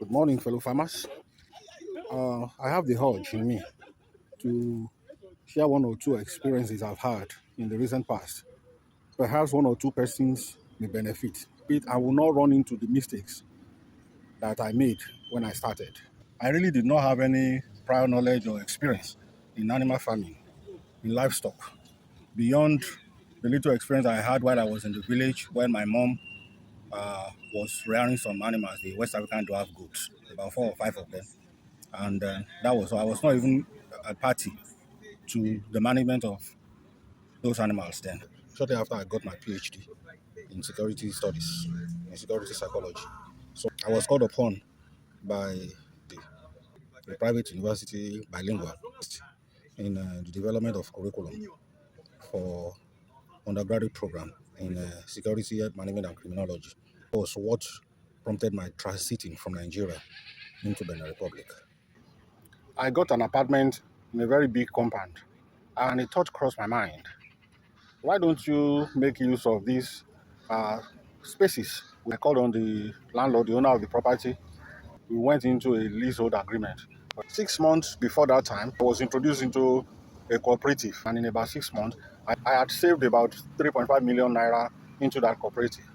Good morning, fellow farmers. I have the urge in me to share one or two experiences I've had in the recent past. Perhaps one or two persons may benefit. I will not run into the mistakes that I made when I started. I really did not have any prior knowledge or experience in animal farming, in livestock, beyond the little experience I had while I was in the village when my mom was rearing some animals, the West African dwarf goats, about 4 or 5 of them. And that was, I was not even a party to the management of those animals then. Shortly after I got my PhD in security studies, in security psychology. So I was called upon by the, the private university bilingual in the development of curriculum for undergraduate program in security management and criminology. That was what prompted my transiting from Nigeria into Benin Republic. I got an apartment in a very big compound, and a thought crossed my mind. Why don't you make use of these uh, spaces? I called on the landlord, the owner of the property. We went into a leasehold agreement. But 6 months before that time, I was introduced into a cooperative, and in about 6 months, I had saved about 3.5 million naira into that cooperative.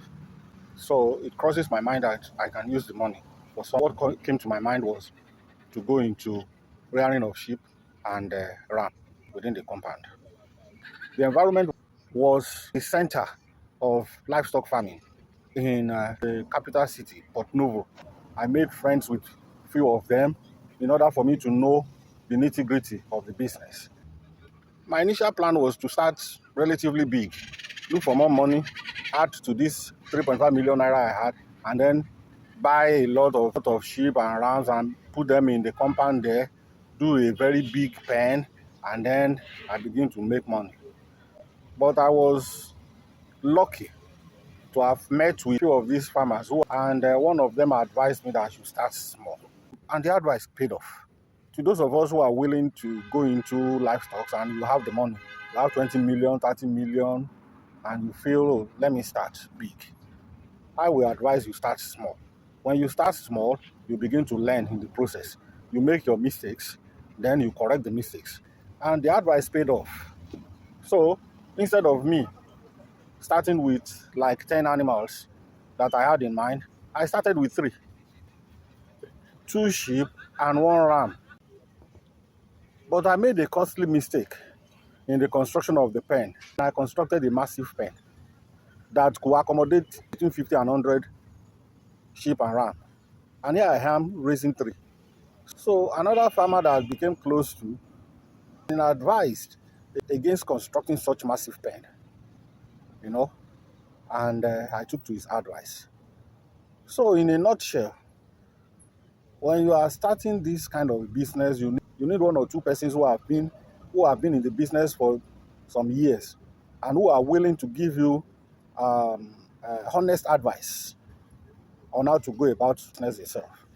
So it crosses my mind that I can use the money. But so what came to my mind was to go into rearing of sheep and ram within the compound. The environment was the center of livestock farming in the capital city, Port Novo. I made friends with few of them in order for me to know the nitty-gritty of the business. My initial plan was to start relatively big, look for more money, add to this 3.5 million naira I had, and then buy a lot of sheep and rams and put them in the compound there, do a very big pen, and then I begin to make money. But I was lucky to have met with a few of these farmers and one of them advised me that I should start small. And the advice paid off. To those of us who are willing to go into livestock and you have the money, you have 20 million, 30 million, and you feel, oh, let me start big. I will advise you start small. When you start small, you begin to learn in the process. You make your mistakes, then you correct the mistakes. And the advice paid off. So instead of me starting with like 10 animals that I had in mind, I started with 3. 2 sheep and 1 ram. But I made a costly mistake in the construction of the pen. I constructed a massive pen that could accommodate between 50 and 100 sheep and ram. And here I am raising 3. So another farmer that I became close to advised against constructing such massive pen, and I took to his advice. So in a nutshell, when you are starting this kind of business, you need 1 or 2 persons who have been in the business for some years and who are willing to give you honest advice on how to go about business itself.